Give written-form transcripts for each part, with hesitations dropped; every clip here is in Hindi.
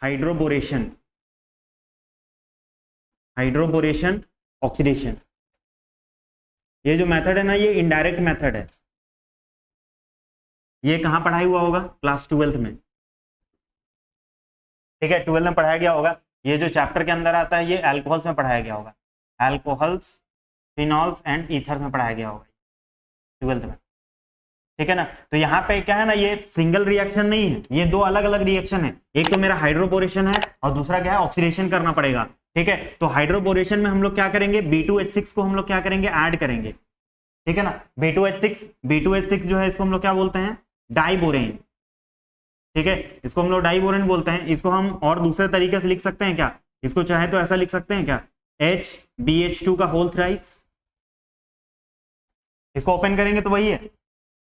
Hydroboration, hydroboration oxidation. ये जो मेथड है ना, ये इनडायरेक्ट मेथड है। ये कहाँ पढ़ाई हुआ होगा? क्लास 12th में, ठीक है, 12th में पढ़ाया गया होगा। ये जो चैप्टर के अंदर आता है ये अल्कोहल्स में पढ़ाया गया होगा, अल्कोहल्स, फिनॉल्स एंड ईथर में पढ़ाया गया होगा 12th में, ठीक है ना। तो यहाँ पे क्या है ना, ये सिंगल रिएक्शन नहीं है, ये दो अलग अलग रिएक्शन है। एक तो मेरा हाइड्रोबोरेशन है और दूसरा क्या है, ऑक्सीडेशन करना पड़ेगा, ठीक है। तो हाइड्रोबोरेशन में हम लोग क्या करेंगे, B2H6 को हम लोग क्या करेंगे, ऐड करेंगे, ठीक है ना। B2H6 जो है इसको हम लोग क्या बोलते हैं, डाइबोरेन, ठीक है, इसको हम लोग डाइबोरेन बोलते हैं। इसको हम और दूसरे तरीके से लिख सकते हैं क्या, इसको चाहे तो ऐसा लिख सकते हैं क्या, HBH2 का होल थ्राइस। इसको ओपन करेंगे तो वही है,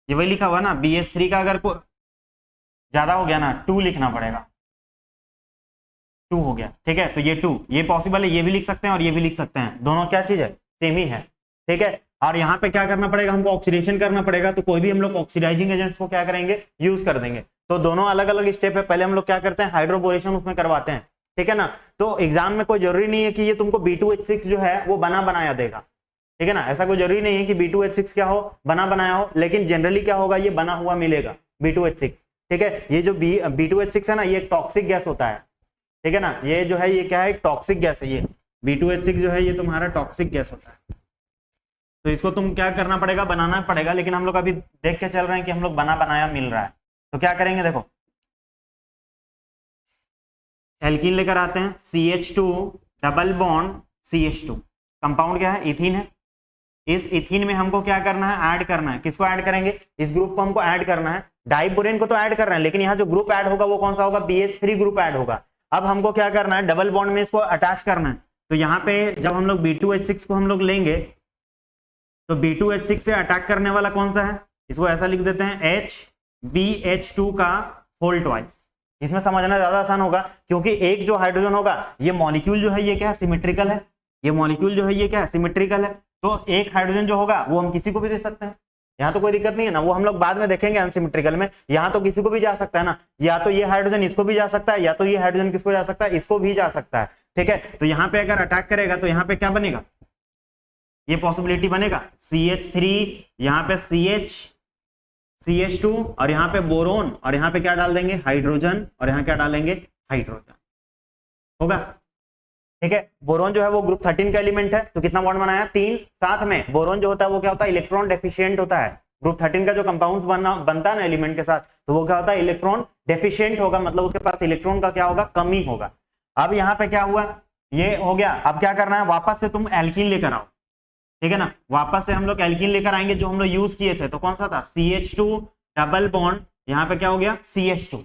ये वही लिखा हुआ ना, BH3 का अगर ज्यादा हो गया ना 2 लिखना पड़ेगा, 2 हो गया, ठीक है। तो ये 2 ये पॉसिबल है, ये भी लिख सकते हैं और ये भी लिख सकते हैं, दोनों क्या चीज है, सेम ही है, ठीक है। और यहाँ पे क्या करना पड़ेगा, हमको ऑक्सीडेशन करना पड़ेगा। तो कोई भी हम लोग ऑक्सीडाइजिंग एजेंट्स को क्या करेंगे, यूज कर देंगे। तो दोनों अलग अलग स्टेप है। पहले हम लोग क्या करते हैं, हाइड्रोबोरेशन उसमें करवाते हैं, ठीक है ना। तो एग्जाम में कोई जरूरी नहीं है कि ये तुमको B2H6 जो है वो बना बनाया देगा, ठीक है ना। ऐसा कोई जरूरी नहीं है कि B2H6 क्या हो, बना बनाया हो, लेकिन जनरली क्या होगा, ये बना हुआ मिलेगा B2H6, ठीक है। ये जो B2H6 है ना, ये टॉक्सिक गैस होता है, ठीक है ना। ये जो है ये क्या है, टॉक्सिक गैस है। ये B2H6 जो है ये तुम्हारा टॉक्सिक गैस होता है। तो इसको तुम क्या करना पड़ेगा, बनाना पड़ेगा। लेकिन हम लोग अभी देख के चल रहे हैं कि हम लोग बना बनाया मिल रहा है। तो क्या करेंगे, देखो एल्कीन लेकर आते हैं, CH2 double bond CH2, compound क्या है, इथीन है। इस इथीन में हमको क्या करना है, ऐड करना है। किसको ऐड करेंगे, इस ग्रुप को हमको ऐड करना है। डाइबोरेन को तो ऐड कर रहे हैं, लेकिन यहाँ जो ग्रुप ऐड होगा वो कौन सा होगा, BH3 ग्रुप ऐड होगा। अब हमको क्या करना है, डबल बॉन्ड में इसको अटैच करना है। तो यहाँ पे जब हम लोग B2H6 को हम लोग लेंगे तो B2H6 से अटैक करने वाला कौन सा है, इसको ऐसा लिख देते हैं HBH2 का होल ट्वाइस। इसमें समझना ज्यादा आसान होगा, क्योंकि एक जो हाइड्रोजन होगा, ये मॉलिक्यूल जो है ये क्या है, सिमेट्रिकल है। ये मॉलिक्यूल जो है ये क्या है, सिमेट्रिकल है। तो एक हाइड्रोजन जो होगा वो हम किसी को भी दे सकते हैं, यहाँ तो कोई दिक्कत नहीं है ना। वो हम लोग बाद में देखेंगे अनसिमेट्रिकल में। यहाँ तो किसी को भी जा सकता है ना, या तो ये हाइड्रोजन इसको भी जा सकता है, या तो ये हाइड्रोजन किसको जा सकता है, इसको भी जा सकता है, ठीक है। तो यहाँ पे अगर अटैक करेगा तो यहाँ पे क्या बनेगा, ये पॉसिबिलिटी बनेगा CH3, यहाँ पे CH2 और यहाँ पे बोरोन, और यहाँ पे क्या डाल देंगे, हाइड्रोजन, और यहाँ क्या डालेंगे, हाइड्रोजन होगा, ठीक है। बोरोन जो है वो ग्रुप 13 का एलिमेंट है। तो कितना बॉन्ड बनाया, 3। साथ में बोरोन जो होता है वो क्या होता है, इलेक्ट्रॉन डेफिशिएंट होता है। ग्रुप 13 का जो कंपाउंड बनता है ना एलिमेंट के साथ, तो वो क्या होता है, इलेक्ट्रॉन डेफिशिएंट होगा, मतलब उसके पास इलेक्ट्रॉन का क्या होगा, कमी होगा। अब यहाँ पे क्या हुआ, ये हो गया। अब क्या करना है, वापस से तुम एल्कीन लेकर आओ, ठीक है ना। वापस से हम लोग एल्कीन लेकर आएंगे जो हम लोग यूज किए थे। तो कौन सा था, CH2 डबल बॉन्ड, यहाँ पे क्या हो गया, CH2,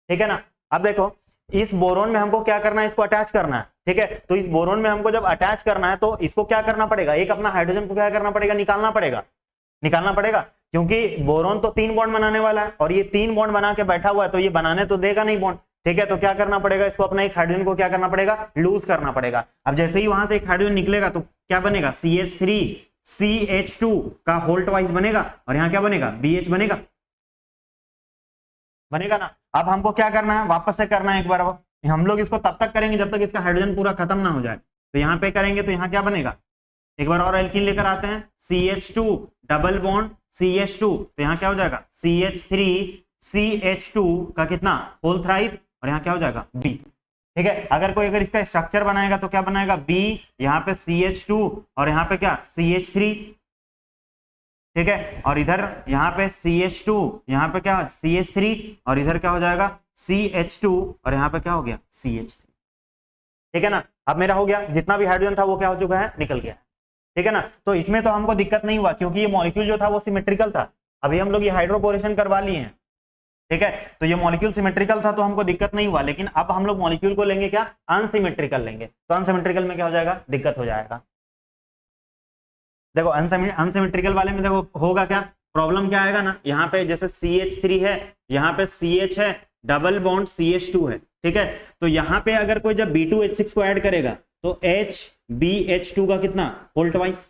ठीक है ना। अब देखो इस बोरोन में हमको क्या करना है, इसको अटैच करना है, ठीक है। तो इस बोरोन में हमको जब अटैच करना है तो इसको क्या करना पड़ेगा, एक अपना हाइड्रोजन को क्या करना पड़ेगा, निकालना पड़ेगा, क्योंकि बोरोन तो 3 बॉन्ड बनाने वाला है, और ये 3 बॉन्ड बना के बैठा हुआ है, तो ये बनाने तो देगा नहीं बॉन्ड, ठीक है। तो क्या करना पड़ेगा, इसको अपना एक हाइड्रोजन को क्या करना पड़ेगा, लूज करना पड़ेगा। अब जैसे ही वहां से एक हाइड्रोजन निकलेगा तो क्या बनेगा, CH3 CH2 का होल ट्वाइस बनेगा, और यहाँ क्या बनेगा, BH बनेगा ना। अब हमको क्या करना है, वापस से करना है एक बार। हम लोग इसको तब तक करेंगे जब तक इसका हाइड्रोजन पूरा खत्म ना हो जाए। तो यहाँ पे करेंगे तो यहाँ क्या बनेगा, एक बार और एल्कीन लेकर आते हैं, CH2 डबल बॉन्ड CH2, तो यहाँ क्या हो जाएगा, CH3 CH2 का कितना, होल थ्राइस, और यहाँ क्या हो जाएगा, B, ठीक है। अगर इसका स्ट्रक्चर बनाएगा तो क्या बनाएगा, B, यहाँ पे CH2 और यहाँ पे क्या, CH3, ठीक है। और इधर यहाँ पे CH2, यहाँ पे क्या, CH3, और इधर क्या हो जाएगा, CH2, और यहाँ पे क्या हो गया, CH3, ठीक है ना। अब मेरा हो गया, जितना भी हाइड्रोजन था वो क्या हो चुका है, निकल गया, ठीक है ना। तो इसमें तो हमको दिक्कत नहीं हुआ, क्योंकि ये मॉलिक्यूल जो था वो सिमेट्रिकल था। अभी हम लोग ये हाइड्रोबोरेशन करवा लिए हैं, ठीक है। तो ये मॉलिक्यूल सिमेट्रिकल था तो हमको दिक्कत नहीं हुआ। लेकिन अब हम लोग मॉलिक्यूल को लेंगे क्या, अनसिमेट्रिकल लेंगे। तो अनसिमेट्रिकल में क्या हो जाएगा, दिक्कत हो जाएगा। देखो अनसिमेट्रिकल वाले में देखो होगा क्या, प्रॉब्लम क्या आएगा ना, यहाँ पे जैसे CH3 है, यहाँ पे CH है, डबल बॉन्ड CH2 है, ठीक है। तो यहाँ पे अगर कोई जब B2H6 को ऐड करेगा तो HBH2 का कितना, होल ट्वाइस।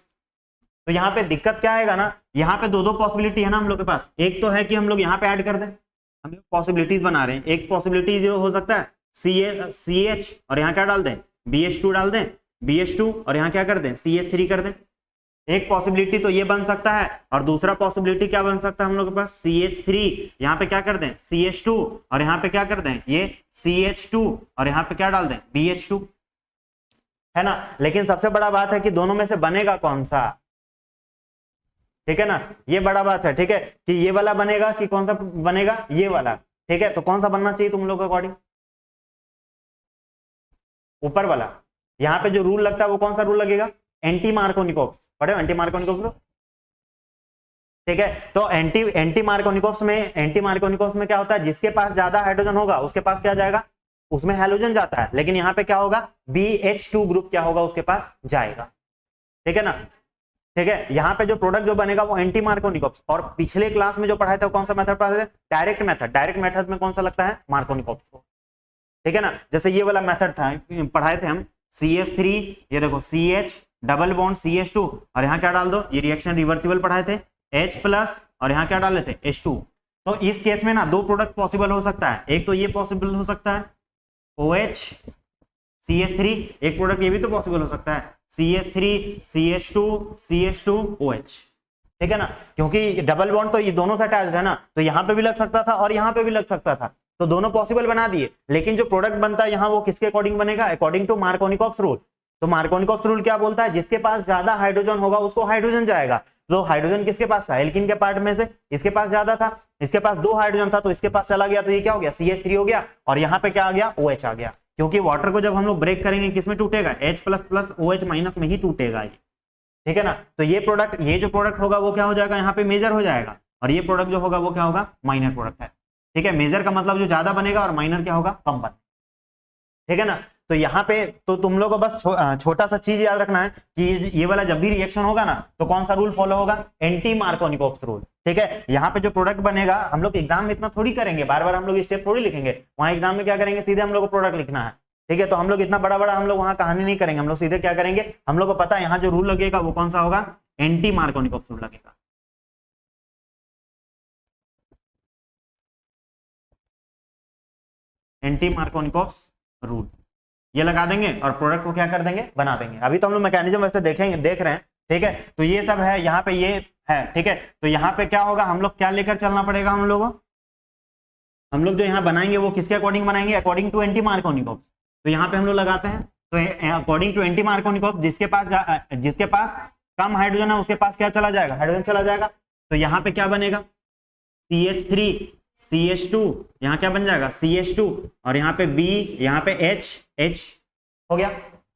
तो यहाँ पे दिक्कत क्या आएगा ना, यहाँ पे दो पॉसिबिलिटी है ना हम लोग के पास। एक तो है कि हम लोग यहाँ पे ऐड कर दें, हम लोग पॉसिबिलिटीज बना रहे हैं। एक पॉसिबिलिटी जो हो सकता है CH और यहाँ क्या डाल दें, BH2 डाल दें, BH2 और यहाँ क्या कर दें, CH3 कर दें। एक पॉसिबिलिटी तो ये बन सकता है, और दूसरा पॉसिबिलिटी क्या बन सकता है हम लोग के पास, CH3 यहाँ पे क्या कर दें, CH2 और यहाँ पे क्या कर दें, ये CH2 और यहाँ पे क्या डाल दें, BH2, है ना। लेकिन सबसे बड़ा बात है कि दोनों में से बनेगा कौन सा, ठीक है ना, ये बड़ा बात है, ठीक है, कि ये वाला बनेगा कि कौन सा बनेगा, ये वाला, ठीक है। तो कौन सा बनना चाहिए तुम लोग के अकॉर्डिंग, ऊपर वाला। यहाँ पे जो रूल लगता है वो कौन सा रूल लगेगा, एंटी मार्कोनिकोव्स, पढ़े हो एंटी मार्कोनिकोव्स, ठीक है। तो एंटी मार्कोनिकोव्स में क्या होता है, जिसके पास ज्यादा हाइड्रोजन होगा उसके पास क्या जाएगा, उसमें हैलोजन जाता है, लेकिन यहाँ पे क्या होगा, BH2 ग्रुप क्या होगा उसके पास जाएगा, ठीक है ना, ठीक है। यहाँ पे जो प्रोडक्ट जो बनेगा वो एंटी मार्कोनिकोव्स, और पिछले क्लास में जो पढ़ाए थे कौन सा मेथड पढ़ाए थे, डायरेक्ट मेथड में कौन सा लगता है, मार्कोनिकोव्स को, ठीक है ना। जैसे ये वाला मेथड था पढ़ाए थे हम, CH3, ये देखो CH डबल बॉन्ड CH2 और यहाँ क्या डाल दो, ये रिएक्शन रिवर्सिबल पढ़ाए थे, H प्लस और यहाँ क्या डाले थे, H2। तो इस केस में ना दो प्रोडक्ट पॉसिबल हो सकता है, एक तो ये पॉसिबल हो सकता है OH CH3, एक प्रोडक्ट ये भी तो पॉसिबल हो सकता है CH3 CH2 CH2 OH, ठीक है ना, क्योंकि डबल बॉन्ड तो ये दोनों से अटैच्ड है ना, तो यहाँ पे भी लग सकता था और यहाँ पे भी लग सकता था, तो दोनों पॉसिबल बना दिए। लेकिन जो प्रोडक्ट बनता है यहाँ वो किसके अकॉर्डिंग बनेगा, अकॉर्डिंग टू मार्कोनिकोव्स रूल। तो मार्कोनिकोव्स रूल क्या बोलता है, जिसके पास ज्यादा हाइड्रोजन होगा उसको हाइड्रोजन जाएगा। तो हाइड्रोजन किसके पास था, एल्कीन के पार्ट में से इसके पास ज्यादा था, इसके पास 2 हाइड्रोजन था तो इसके पास चला गया, तो ये क्या हो गया, CH3 हो गया, और यहाँ पे क्या आ गया, OH आ गया, क्योंकि वाटर को जब हम लोग ब्रेक करेंगे किसमें टूटेगा, H plus plus OH minus में ही टूटेगा ये, ठीक है ना। तो ये जो प्रोडक्ट होगा वो क्या हो जाएगा, यहाँ पे मेजर हो जाएगा, और ये प्रोडक्ट जो होगा वो क्या होगा, माइनर प्रोडक्ट है, ठीक है। मेजर का मतलब जो ज्यादा बनेगा और माइनर क्या होगा, कम बनेगा, ठीक है ना। तो यहाँ पे तो तुम लोग को बस छोटा सा चीज याद रखना है कि ये वाला जब भी रिएक्शन होगा ना तो कौन सा रूल फॉलो होगा, एंटी मार्कोनिकोव्स रूल, ठीक है। यहाँ पे जो प्रोडक्ट बनेगा, हम लोग एग्जाम में इतना थोड़ी करेंगे, बार बार हम लोग स्टेप थोड़ी लिखेंगे, वहां एग्जाम में क्या करेंगे, सीधे हम लोग को प्रोडक्ट लिखना है, ठीक है। तो हम लोग इतना बड़ा बड़ा हम लोग वहां कहानी नहीं करेंगे, हम लोग सीधे क्या करेंगे, हम लोग को पता है यहाँ जो रूल लगेगा वो कौन सा होगा, एंटी मार्कोनिकोव्स रूल लगेगा। एंटी मार्कोनिकोव्स रूल ये लगा देंगे और प्रोडक्ट को क्या कर देंगे, बना देंगे। अभी तो हम लोग मैकेनिज्म वैसे देख रहे हैं, ठीक है। तो ये सब है, यहाँ पे ये है, ठीक है। तो यहाँ पे क्या होगा, हम लोग क्या लेकर चलना पड़ेगा, हम लोग जो यहाँ बनाएंगे वो किसके अकॉर्डिंग बनाएंगे, अकॉर्डिंग टू एंटी मार्कोनिकोव्स। तो यहाँ पे हम लोग लगाते हैं, तो अकॉर्डिंग टू एंटी मार्कोनिकोव्स जिसके पास कम हाइड्रोजन है उसके पास क्या चला जाएगा, हाइड्रोजन चला जाएगा। तो यहाँ पे क्या बनेगा, CH3 CH2, यहाँ क्या बन जाएगा, CH2 और यहाँ पे B, यहाँ पे H हो गया।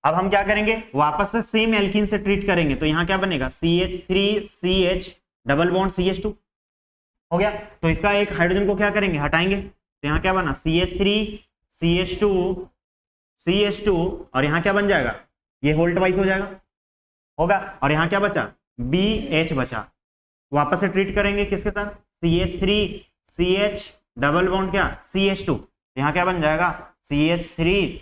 अब हम क्या करेंगे, वापस से सेम एल्कीन से ट्रीट करेंगे, तो यहाँ क्या बनेगा, CH3 CH double bond CH2 हो गया। तो इसका एक हाइड्रोजन को क्या करेंगे, हटाएंगे, तो यहाँ क्या बना, CH3 CH2 और यहाँ क्या बन जाएगा, ये होल्ट वाइज हो जाएगा, होगा। और यहाँ क्या बचा, BH बचा। वापस से ट्रीट करेंगे किसके साथ, CH3 CH डबल बॉन्ड क्या, CH2, यहाँ क्या बन जाएगा, CH3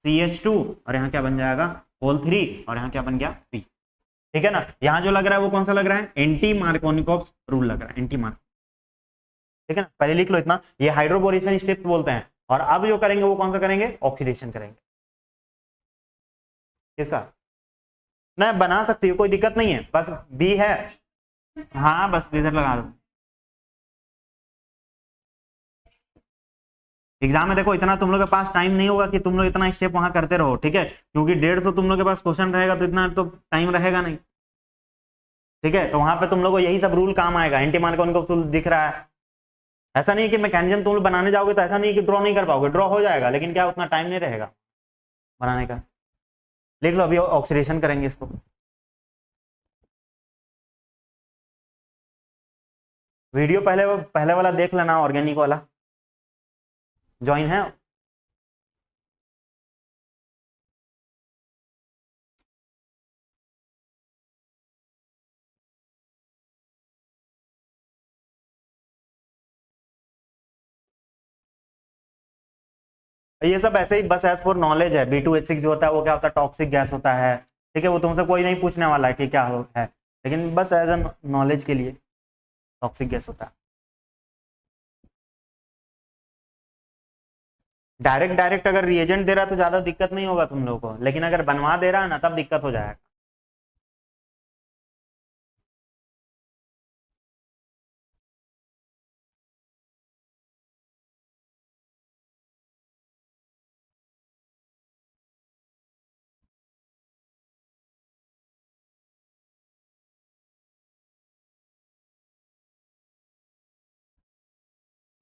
CH2 और यहाँ क्या बन जाएगा, होल 3 और यहाँ क्या बन गया, P, ठीक है ना। यहाँ जो लग रहा है वो कौन सा लग रहा है, एंटी मार्कोनिकोव्स रूल लग रहा है, एंटी मार्क, ठीक है ना। पहले लिख लो इतना, ये हाइड्रोबोरेशन स्टेप बोलते हैं। और अब जो करेंगे वो कौन सा करेंगे, ऑक्सीडेशन करेंगे, किसका, ना बना सकती हो, कोई दिक्कत नहीं है, बस B है, हाँ बस इधर लगा दो। एग्जाम में देखो इतना तुम लोग के पास टाइम नहीं होगा कि तुम लोग इतना स्टेप वहां करते रहो, ठीक है, क्योंकि 150 तुम लोग के पास क्वेश्चन रहेगा तो इतना तो टाइम रहेगा नहीं, ठीक है। तो वहां पे तुम लोग को यही सब रूल काम आएगा, एंटी मार्कोनिकोव्स रूल दिख रहा है। ऐसा नहीं कि मैकेनिज्म तुम लोग बनाने जाओगे तो ऐसा नहीं कि ड्रॉ नहीं कर पाओगे, ड्रॉ हो जाएगा, लेकिन क्या उतना टाइम नहीं रहेगा बनाने का। लिख लो, अभी ऑक्सीडेशन करेंगे इसको। वीडियो पहले वाला देख लेना, ऑर्गेनिक वाला ज्वाइन है। ये सब ऐसे ही बस एज फॉर नॉलेज है। B2H6 जो होता है वो क्या होता है, टॉक्सिक गैस होता है, ठीक है। वो तुमसे कोई नहीं पूछने वाला है कि क्या है, लेकिन बस एज ए नॉलेज के लिए टॉक्सिक गैस होता है। डायरेक्ट डायरेक्ट अगर रिएजेंट दे रहा तो ज्यादा दिक्कत नहीं होगा तुम लोगों को, लेकिन अगर बनवा दे रहा है ना तब दिक्कत हो जाएगा।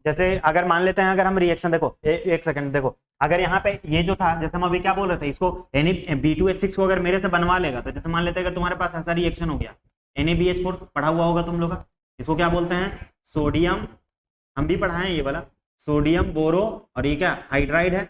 जैसे अगर मान लेते हैं, अगर हम रिएक्शन देखो, एक सेकंड देखो, अगर यहाँ पे ये जो था, जैसे हम अभी क्या बोल रहे थे, इसको B2H6 को अगर मेरे से बनवा लेगा, तो जैसे मान लेते हैं अगर तुम्हारे पास ऐसा रिएक्शन हो गया, NaBH4 पढ़ा हुआ होगा तुम लोग का, इसको क्या बोलते हैं, सोडियम, हम भी पढ़ाए हैं ये वाला, सोडियम बोरो, और ये क्या हाइड्राइड है,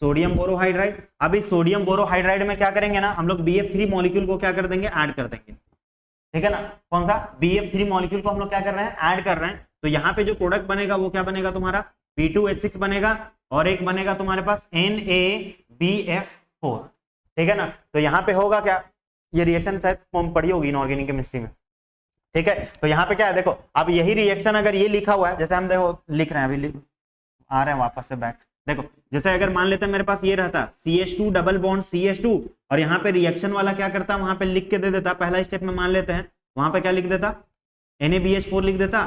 सोडियम बोरोहाइड्राइड। अब इस सोडियम बोरोहाइड्राइड में क्या करेंगे ना हम लोग, BF3 मॉलिक्यूल को क्या कर देंगे, ऐड कर देंगे, ठीक है ना। कौन सा BF3 मॉलिक्यूल को हम लोग क्या कर रहे हैं, ऐड कर रहे हैं। तो यहाँ पे जो प्रोडक्ट बनेगा वो क्या बनेगा तुम्हारा, B2H6 बनेगा, और एक बनेगा तुम्हारे पास NaBF4, ठीक है ना। तो यहाँ पे होगा क्या, ये रिएक्शन शायद पढ़ी होगी इनऑर्गेनिक केमिस्ट्री में, ठीक है। तो यहाँ पे क्या है देखो, अब यही रिएक्शन अगर ये लिखा हुआ है, जैसे हम देखो लिख रहे हैं अभी, आ रहे हैं वापस से बैक, देखो जैसे अगर मान लेते हैं मेरे पास ये रहता CH2 डबल बॉन्ड CH2, और यहाँ पे रिएक्शन वाला क्या करता, वहां पे लिख के दे देता, पहला स्टेप में मान लेते हैं, वहां पे क्या लिख देता, NaBH4 लिख देता,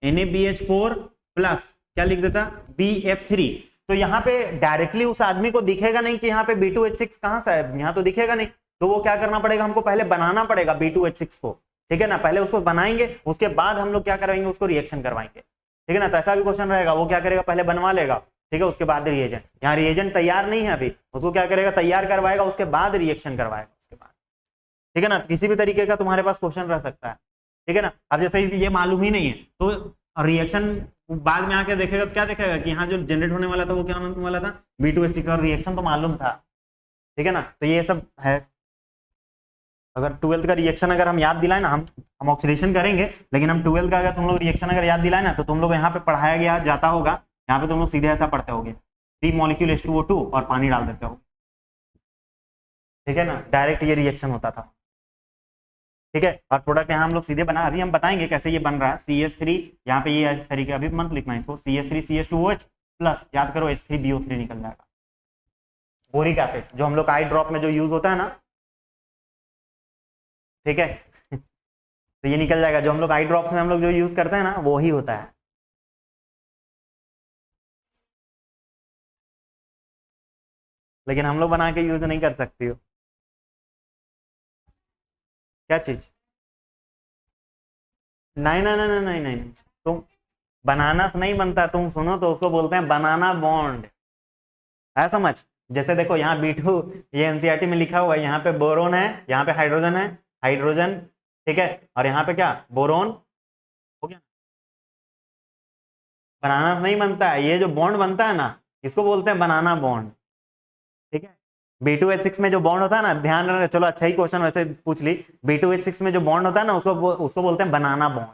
NaBH4 प्लस क्या लिख देता, BF3। तो यहाँ पे डायरेक्टली उस आदमी को दिखेगा नहीं कि यहाँ पे B2H6 कहाँ से है, यहाँ तो दिखेगा नहीं, तो वो क्या करना पड़ेगा, हमको पहले बनाना पड़ेगा B2H6 को, ठीक है ना। पहले उसको बनाएंगे, उसके बाद हम लोग क्या कराएंगे, उसको रिएक्शन करवाएंगे, ठीक है ना। तो ऐसा भी क्वेश्चन रहेगा, वो क्या करेगा, पहले बनवा लेगा, ठीक है, उसके बाद रिएजेंट, यहाँ रिएजेंट तैयार नहीं है अभी, उसको क्या करेगा, तैयार करवाएगा, उसके बाद रिएक्शन करवाएगा उसके बाद, ठीक है ना। किसी भी तरीके का तुम्हारे पास क्वेश्चन रह सकता है, ठीक है ना। अब जैसे ये मालूम ही नहीं है, तो रिएक्शन बाद में आके देखेगा तो क्या देखेगा कि यहाँ जो जनरेट होने वाला था वो क्या होने वाला था, B2H6, और रिएक्शन तो मालूम था, ठीक है ना। तो ये सब है। अगर 12th का रिएक्शन अगर हम याद दिलाए ना, हम ऑक्सीडेशन करेंगे, लेकिन हम 12th का अगर तुम लोग रिएक्शन अगर याद दिलाए ना, तो तुम लोग यहाँ पे पढ़ाया गया जाता होगा, यहाँ पे तुम लोग सीधे ऐसा पढ़ते होगे, 3 मॉलिक्यूल H2O2 और पानी डाल देते हो, ठीक है ना, डायरेक्ट ये रिएक्शन होता था, ठीक है। और प्रोडक्ट यहाँ हम लोग सीधे बना, अभी हम बताएंगे कैसे ये बन रहा है, CH3 यहाँ पे ये इस तरीके, अभी मत लिखना इसको, CH3 CH2OH प्लस याद करो H3BO3 निकल जाएगा, बोरिक एसिड जो हम लोग आई ड्रॉप में जो यूज होता है ना, ठीक है। तो ये निकल जाएगा, जो हम लोग आई ड्रॉप्स में हम लोग जो यूज करते हैं ना, वो ही होता है, लेकिन हम लोग बना के यूज नहीं कर सकती हो, क्या चीज, नहीं नहीं नहीं नहीं नहीं, तुम बनाना से नहीं बनता, तुम सुनो तो, उसको बोलते हैं बनाना बॉन्ड, है समझ। जैसे देखो यहाँ B2, ये NCERT में लिखा हुआ है, यहाँ पे बोरोन है, यहाँ पे हाइड्रोजन है, हाइड्रोजन, ठीक है, और यहाँ पे क्या, बोरोन, हो गया। बनाना से नहीं बनता है, ये जो बॉन्ड बनता है ना, इसको बोलते हैं बनाना बॉन्ड, ठीक है। B2H6 में जो बॉन्ड होता है ना, ध्यान रखना, चलो अच्छा ही क्वेश्चन वैसे पूछ ली, B2H6 में जो बॉन्ड होता है ना, उसको बोलते हैं बनाना बॉन्ड,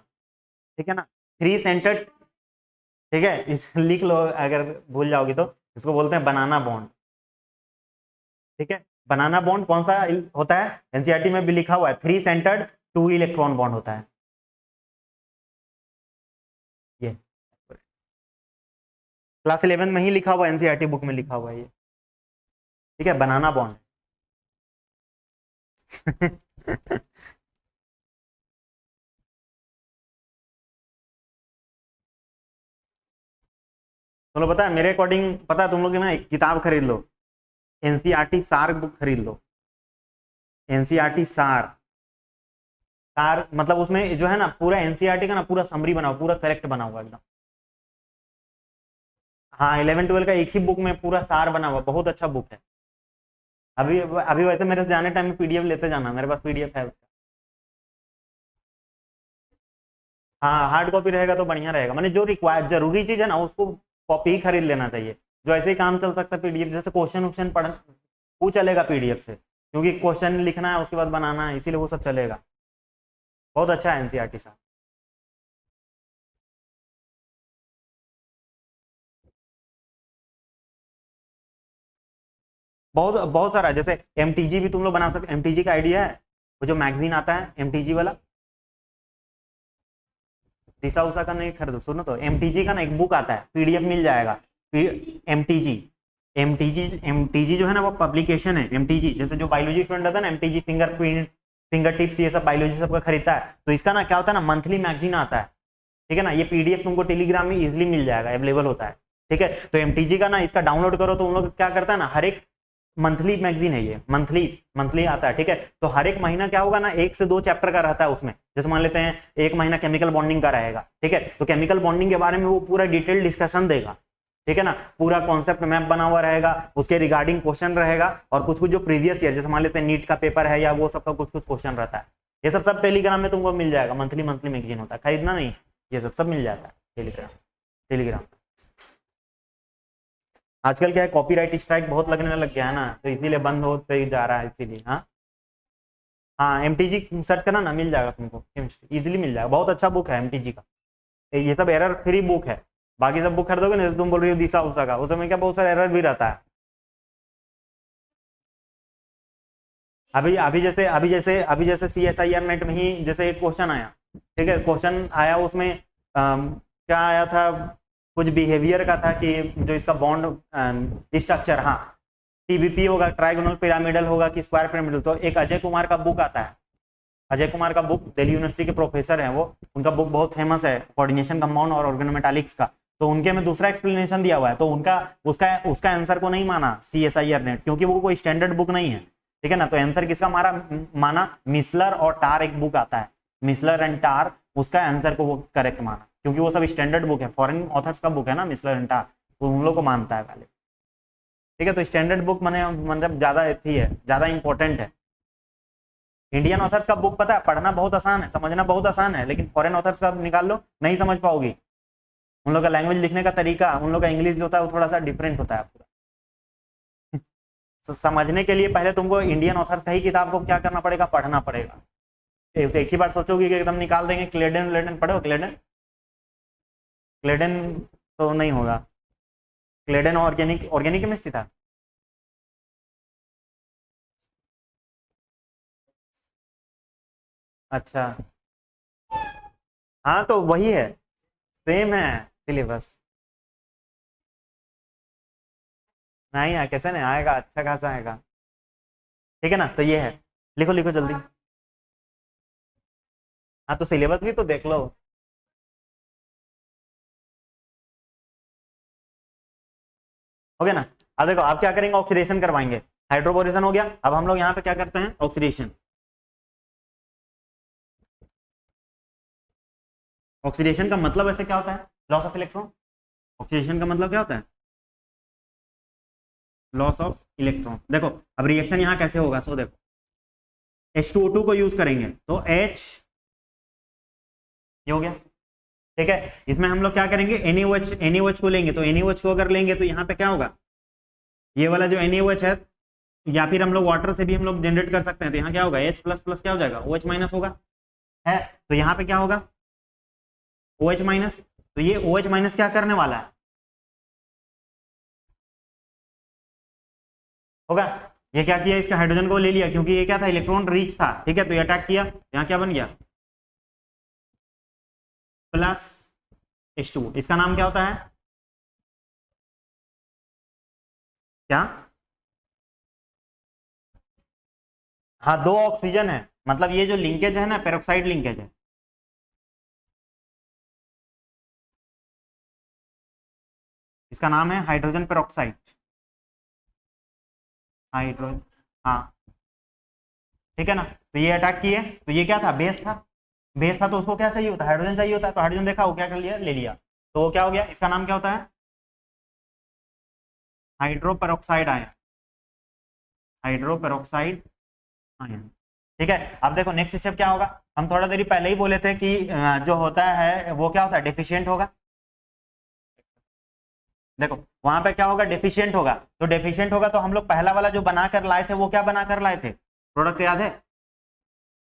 ठीक है ना। 3 सेंटर्ड, ठीक है, इस लिख लो अगर भूल जाओगी तो, इसको बोलते हैं बनाना बॉन्ड, ठीक है। बनाना बॉन्ड कौन सा होता है, NCERT में भी लिखा हुआ है, 3 सेंटर्ड 2 इलेक्ट्रॉन बॉन्ड होता है, ये क्लास 11 में ही लिखा हुआ है, NCERT बुक में लिखा हुआ है ये, ठीक है, बनाना बॉन्ड। चलो पता है मेरे अकॉर्डिंग, पता है तुम लोग ना, एक किताब खरीद लो, NCERT सार बुक खरीद लो, NCERT सार, सार मतलब उसमें जो है ना पूरा NCERT का ना पूरा समरी बना हुआ, पूरा करेक्ट बना हुआ एकदम। हाँ 11-12 का एक ही बुक में पूरा सार बना हुआ, बहुत अच्छा बुक है। अभी अभी वैसे मेरे से जाने टाइम में PDF लेते जाना, मेरे पास PDF है उसका। हाँ हार्ड कॉपी रहेगा तो बढ़िया रहेगा, मैंने जो रिक्वायर जरूरी चीज है ना उसको कॉपी ही खरीद लेना चाहिए, जो ऐसे ही काम चल सकता है PDF, जैसे क्वेश्चन वोश्चन पढ़ वो चलेगा PDF से, क्योंकि क्वेश्चन लिखना है उसके बाद बनाना है, इसीलिए वो सब चलेगा। बहुत अच्छा है NCERT साहब। बहुत बहुत सारा है, जैसे MTG भी तुम लोग बना सकते, MTG का आइडिया है, वो जो मैगजीन आता है MTG वाला, दिशा उषा का नहीं खरीदो, सुनो तो MTG का ना एक बुक आता है, PDF मिल जाएगा, MTG, एमटीजी जो है ना वो पब्लिकेशन है। एमटीजी जैसे जो बायोलॉजी स्टूडेंट रहता है ना, एमटीजी फिंगरप्रिंट, फिंगर टिप्स, ये सब बायोलॉजी सबका खरीदता है, तो इसका ना क्या होता है ना, मंथली मैगजीन आता है, ठीक है ना। ये पीडीएफ तुमको टेलीग्राम में इजिली मिल जाएगा, अवेलेबल होता है, ठीक है। तो एमटीजी का ना इसका डाउनलोड करो, तो उन लोग क्या करता है ना, हर एक मंथली मैगजीन है ये, मंथली मंथली आता है, ठीक है। तो हर एक महीना क्या होगा ना, 1 से 2 चैप्टर का रहता है उसमें। जैसे मान लेते हैं एक महीना केमिकल बॉन्डिंग का रहेगा, ठीक है, तो केमिकल बॉन्डिंग के बारे में वो पूरा डिटेल डिस्कशन देगा, ठीक है ना। पूरा कॉन्सेप्ट मैप बना हुआ रहेगा, उसके रिगार्डिंग क्वेश्चन रहेगा, और कुछ कुछ जो प्रीवियस ईयर, जैसे मान लेते हैं नीट का पेपर है या वो सबका कुछ कुछ क्वेश्चन रहता है, ये सब टेलीग्राम में तुमको मिल जाएगा। मंथली मंथली मैगजीन होता है, खरीदना नहीं, ये सब मिल जाता है टेलीग्राम टेलीग्राम। आजकल क्या है, कॉपीराइट स्ट्राइक बहुत लगने लग गया है ना, तो इसीलिए बंद होते जा रहा है, इसीलिए। हाँ हाँ, एमटीजी सर्च करना ना, मिल जाएगा तुमको, इजीली मिल जाएगा, बहुत अच्छा बुक है एमटीजी का। ये सब एरर फ्री बुक है, बाकी सब बुक खरीदोगे ना, तुम बोल रही हो दिशा उषा का, उसमें क्या बहुत सारा एरर भी रहता है। अभी जैसे CSIR नेट में ही जैसे एक क्वेश्चन आया, ठीक है, क्वेश्चन आया उसमें क्या आया था, कुछ बिहेवियर का था कि जो इसका बॉन्ड स्ट्रक्चर, हाँ, टीबीपी होगा, ट्राइगोनल पिरामिडल होगा कि स्क्वायर पिरामिडल। तो एक अजय कुमार का बुक आता है, अजय कुमार का बुक, दिल्ली यूनिवर्सिटी के प्रोफेसर हैं वो, उनका बुक बहुत फेमस है, कोऑर्डिनेशन कंपाउंड और ऑर्गेनोमेटालिक्स का। तो उनके में दूसरा एक्सप्लेनेशन दिया हुआ है, तो उनका उसका उसका आंसर को नहीं माना CSIR नेट, क्योंकि वो कोई स्टैंडर्ड बुक नहीं है, ठीक है ना। तो आंसर किसका माना, मिसलर और टार एक बुक आता है, मिसलर एंड टार, उसका आंसर को वो करेक्ट माना, क्योंकि वो सब स्टैंडर्ड बुक है, फॉरेन ऑथर्स का बुक है ना मिसलर एंड टार, तो उन लोग को मानता है पहले, ठीक है। तो स्टैंडर्ड बुक मैंने मतलब ज्यादा अच्छी है, ज्यादा इंपॉर्टेंट है। इंडियन ऑथर्स का बुक पता है, पढ़ना बहुत आसान है, समझना बहुत आसान है, लेकिन फॉरेन ऑथर्स का निकाल लो नहीं समझ पाओगी। उन लोग का लैंग्वेज लिखने का तरीका, उन लोग का इंग्लिश जो होता है वो थोड़ा सा डिफरेंट होता है पूरा। समझने के लिए पहले तुमको इंडियन ऑथर्स का ही किताब को क्या करना पड़ेगा, पढ़ना पड़ेगा। एक ही बार सोचोगे कि एकदम निकाल देंगे, क्लेडन व्लेडन पढ़ो, क्लेडन क्लेडन तो नहीं होगा। क्लेडन ऑर्गेनिक ऑर्गेनिक केमिस्ट्री था। अच्छा, हाँ तो वही है, सेम है सिलेबस। नहीं है, कैसे नहीं आएगा, अच्छा खासा आएगा, ठीक है ना। तो ये है, लिखो लिखो जल्दी। हाँ तो सिलेबस भी तो देख लो। हो गया ना। अब देखो, आप क्या करेंगे, ऑक्सीडेशन करवाएंगे, हाइड्रोबोरेशन हो गया। अब हम लोग यहाँ पे क्या करते हैं, ऑक्सीडेशन। ऑक्सीडेशन का मतलब ऐसे क्या होता है, लॉस ऑफ इलेक्ट्रॉन। ऑक्सीडेशन का मतलब क्या होता है, लॉस ऑफ इलेक्ट्रॉन। देखो अब रिएक्शन यहाँ कैसे होगा, सो देखो H2O2 को यूज करेंगे तो H, ये हो गया, ठीक है। इसमें हम लोग क्या करेंगे, NaOH को लेंगे, तो NaOH को अगर लेंगे तो यहाँ पे क्या होगा, ये वाला जो NaOH है, या फिर हम लोग वाटर से भी हम लोग जनरेट कर सकते हैं, तो यहाँ क्या होगा, H प्लस प्लस क्या हो जाएगा, OH माइनस होगा, है। तो यहाँ पे क्या होगा, OH माइनस। तो ये OH माइनस क्या करने वाला है, होगा, ये क्या किया, इसका हाइड्रोजन को ले लिया, क्योंकि ये क्या था, इलेक्ट्रॉन रिच था, ठीक है। तो ये अटैक किया, यहाँ क्या बन गया, प्लस H2, इसका नाम क्या होता है, क्या, हाँ, 2 ऑक्सीजन है, मतलब ये जो लिंकेज है ना, पेरोक्साइड लिंकेज है, इसका नाम है हाइड्रोजन पेरोक्साइड, हाइड्रोजन, हाँ, ठीक है ना। तो ये अटैक किए, तो ये क्या था, बेस था, बेस था, तो उसको क्या चाहिए होता है, हाइड्रोजन चाहिए होता है, तो हाइड्रोजन देखा, वो क्या कर लिया, ले लिया, तो वो क्या हो गया, इसका नाम क्या होता है, हाइड्रोपेरोक्साइड आयन, हाइड्रोपेरोक्साइड आयन, ठीक है। अब देखो नेक्स्ट स्टेप क्या होगा, हम थोड़ा देरी पहले ही बोले थे कि जो होता है वो क्या होता है, डेफिशिएंट होगा। देखो वहां पे क्या होगा, डेफिशिएंट होगा, तो डेफिशिएंट होगा तो हम लोग पहला वाला जो बना कर लाए थे, वो क्या बना कर लाए थे, प्रोडक्ट याद है,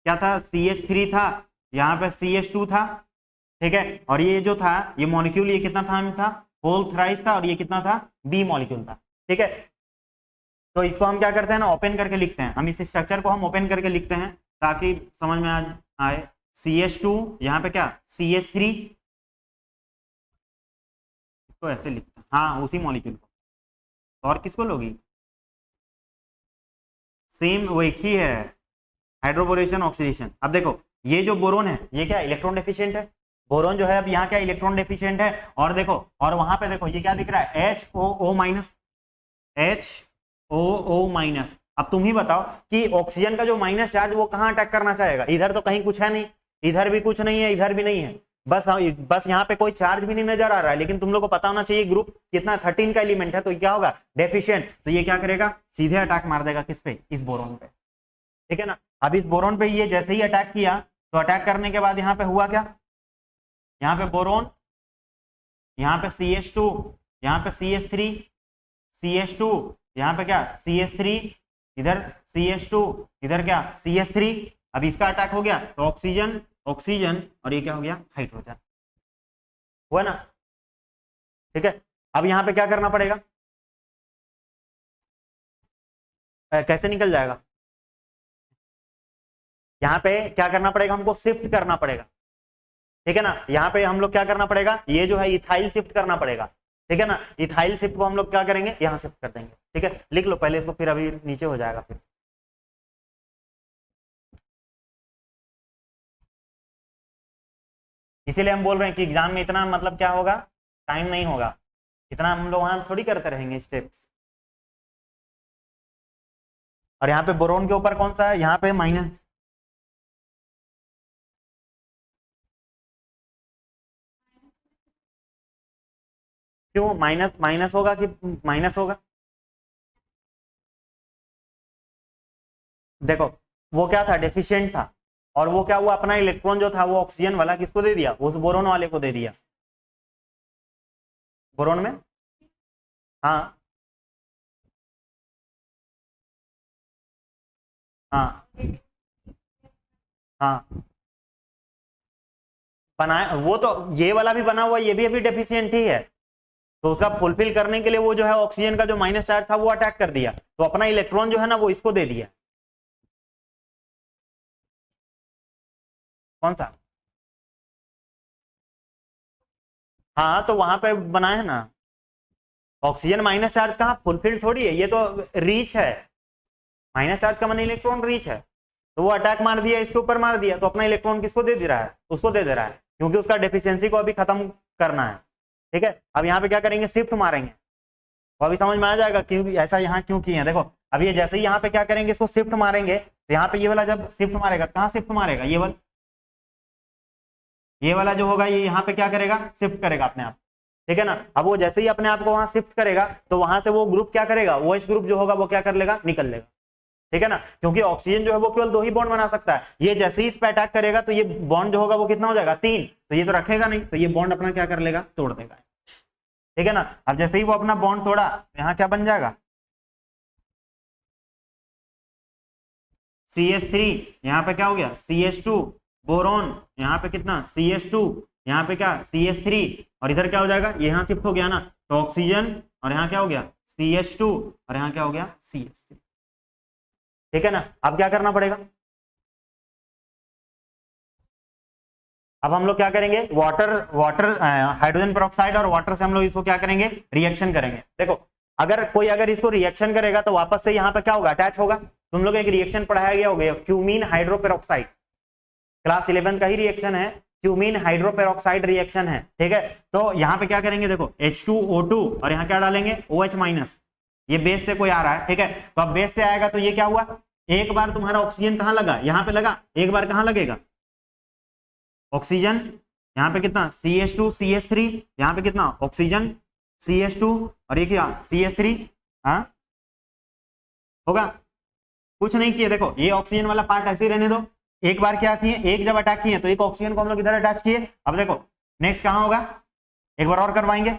क्या था, CH3 था, यहाँ पे CH2 था, ठीक है। और ये जो था, ये मॉलिक्यूल, ये कितना था होल थ्राइस था, और ये कितना था, बी मॉलिक्यूल था, ठीक है। तो इसको हम क्या करते हैं ना, ओपन करके लिखते हैं, हम इस स्ट्रक्चर को हम ओपन करके लिखते हैं ताकि समझ में आए। CH2, यहाँ पे क्या, CH3, इसको ऐसे लिखते हैं, हाँ, उसी मॉलिक्यूल को, तो और किसको लोगी, सेम वो एक ही है, हाइड्रोबोरेशन ऑक्सीडेशन। अब देखो ये जो बोरोन है ये क्या इलेक्ट्रॉन डेफिशिएंट है, बोरोन जो है अब यहाँ क्या इलेक्ट्रॉन डेफिशिएंट है, और देखो और वहां पे देखो ये क्या दिख रहा है HOO माइनस, HOO माइनस। अब तुम ही बताओ कि ऑक्सीजन का जो माइनस चार्ज वो कहाँ अटैक करना चाहेगा, इधर तो कहीं कुछ है नहीं, इधर भी कुछ नहीं है, इधर भी नहीं है, बस यहाँ पे कोई चार्ज भी नहीं नजर आ रहा है, लेकिन तुम लोग को पता होना चाहिए ग्रुप कितना 13 का एलिमेंट है, तो क्या होगा डेफिशिएंट, तो ये क्या करेगा सीधे अटैक मार देगा किस पे, इस बोरोन पे, ठीक है ना। अब इस बोरोन पे ये जैसे ही अटैक किया, तो अटैक करने के बाद यहाँ पे हुआ क्या, यहाँ पे बोरोन, यहाँ पे CH2, यहाँ पे CH3, CH2, यहाँ पे क्या CH3, इधर CH2, इधर क्या CH3। अब इसका अटैक हो गया तो ऑक्सीजन ऑक्सीजन, और ये क्या हो गया हाइड्रोजन, हुआ ना, ठीक है। अब यहाँ पे क्या करना पड़ेगा, कैसे निकल जाएगा, यहाँ पे क्या करना पड़ेगा हमको शिफ्ट करना पड़ेगा, ठीक है ना। यहाँ पे हम लोग क्या करना पड़ेगा, ये जो है इथाइल शिफ्ट करना पड़ेगा, ठीक है ना। इथाइल शिफ्ट को हम लोग क्या करेंगे, यहाँ शिफ्ट कर देंगे, ठीक है, लिख लो पहले इसको, फिर अभी नीचे हो जाएगा फिर। इसीलिए हम बोल रहे हैं कि एग्जाम में इतना मतलब क्या होगा, टाइम नहीं होगा, इतना हम लोग वहां थोड़ी करते रहेंगे स्टेप्स। और यहाँ पे बोरोन के ऊपर कौन सा है, यहाँ पे माइनस, क्यों माइनस, माइनस होगा कि माइनस होगा, देखो वो क्या था डेफिशिएंट था, और वो क्या हुआ अपना इलेक्ट्रॉन जो था वो ऑक्सीजन वाला किसको दे दिया, उस बोरोन वाले को दे दिया, बोरोन में, हाँ हाँ हाँ बनाया वो तो, ये वाला भी बना हुआ, ये भी अभी डेफिशिएंट ही है, तो उसका फुलफिल करने के लिए वो जो है ऑक्सीजन का जो माइनस चार्ज था वो अटैक कर दिया, तो अपना इलेक्ट्रॉन जो है ना वो इसको दे दिया, कौन सा, हाँ तो वहां पे बनाया है ना, ऑक्सीजन माइनस चार्ज कहाँ फुलफिल थोड़ी है, ये तो रीच है, माइनस चार्ज का माने इलेक्ट्रॉन रीच है, तो वो अटैक मार दिया इसके ऊपर मार दिया, तो अपना इलेक्ट्रॉन किसको दे दे रहा है, उसको दे दे रहा है, क्योंकि उसका डेफिशिएंसी को अभी खत्म करना है, ठीक है। अब यहाँ पे क्या करेंगे शिफ्ट मारेंगे, तो अभी समझ में आ जाएगा क्यों ऐसा यहाँ क्यों किए हैं, देखो अब ये जैसे ही यहाँ पे क्या करेंगे इसको शिफ्ट मारेंगे, तो यहाँ पे ये वाला जब शिफ्ट मारेगा कहाँ शिफ्ट मारेगा, ये वाला जो होगा ये यहाँ पे क्या करेगा शिफ्ट करेगा अपने आप, ठीक है ना। अब वो जैसे ही अपने आप को वहां शिफ्ट करेगा तो वहां से वो ग्रुप क्या करेगा, वो OH ग्रुप जो होगा वो क्या कर लेगा निकल लेगा, ठीक है ना, क्योंकि ऑक्सीजन जो है वो केवल 2 ही बॉन्ड बना सकता है, ये जैसे ही इस पे अटैक करेगा तो ये बॉन्ड जो होगा वो कितना हो जाएगा 3, तो ये तो रखेगा नहीं, तो ये बॉन्ड अपना क्या कर लेगा तोड़ देगा, ठीक है ना। अब जैसे ही वो अपना बॉन्ड तोड़ा तो यहाँ क्या बन जाएगा CH3, यहाँ पे क्या हो गया CH2, बोरोन यहाँ पे कितना CH2, यहाँ पे क्या CH3, और इधर क्या हो जाएगा ये यहाँ शिफ्ट हो गया ना, तो ऑक्सीजन, और यहाँ क्या हो गया CH2, और यहाँ क्या हो गया CH3, ठीक है ना। अब क्या करना पड़ेगा, अब हम लोग क्या करेंगे वाटर वाटर हाइड्रोजन पेरोक्साइड और वाटर से हम लोग इसको क्या करेंगे रिएक्शन करेंगे, देखो अगर इसको रिएक्शन करेगा तो वापस से यहाँ पे क्या होगा अटैच होगा, तुम लोग एक रिएक्शन पढ़ाया गया होगा क्यूमीन हाइड्रोपेरोक्साइड, क्लास 11 का ही रिएक्शन है, क्यूमीन हाइड्रोपेरोक्साइड रिएक्शन है, ठीक है। तो यहाँ पे क्या करेंगे देखो H2O2 और यहाँ क्या डालेंगे OH माइनस, ये बेस से कोई आ रहा है, ठीक है, तो अब बेस से आएगा तो ये क्या हुआ, एक बार तुम्हारा ऑक्सीजन कहाँ लगा यहाँ पे लगा, एक बार कहाँ लगेगा ऑक्सीजन, यहाँ पे कितना CH2 CH3, यहाँ पे कितना ऑक्सीजन CH2, और ये क्या CH3, हाँ होगा, कुछ नहीं किए, देखो ये ऑक्सीजन वाला पार्ट ऐसे ही रहने दो, एक बार क्या किए एक जब अटैक किए तो एक ऑक्सीजन को हम लोग इधर अटैच किए, अब देखो नेक्स्ट कहाँ होगा, एक बार और करवाएंगे,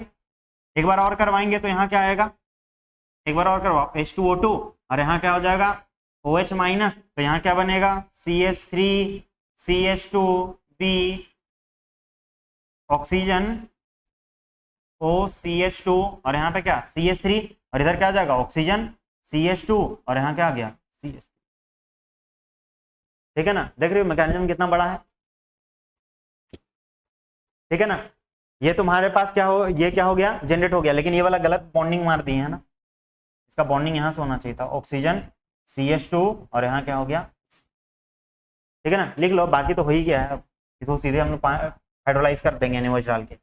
एक बार और करवाएंगे तो यहाँ क्या आएगा, एक बार और करवाओ H2O2, और यहाँ क्या हो जाएगा OH माइनस, तो यहाँ क्या बनेगा CH3 CH2B ऑक्सीजन OCH2, और यहाँ पे क्या CH3, और इधर क्या आ जाएगा ऑक्सीजन CH2, और यहाँ क्या आ गया CH3, ठीक है ना। देख रहे हो मैकेनिज्म कितना बड़ा है, ठीक है ना। ये तुम्हारे पास क्या हो, ये क्या हो गया जनरेट हो गया, लेकिन ये वाला गलत बॉन्डिंग मार दी है ना, इसका बॉन्डिंग यहाँ से होना चाहिए था, ऑक्सीजन CH2 और यहाँ क्या हो गया, ठीक है ना, लिख लो, बाकी तो हो ही गया है, इसको सीधे हम लोग हाइड्रोलाइज कर देंगे NaOH डाल के।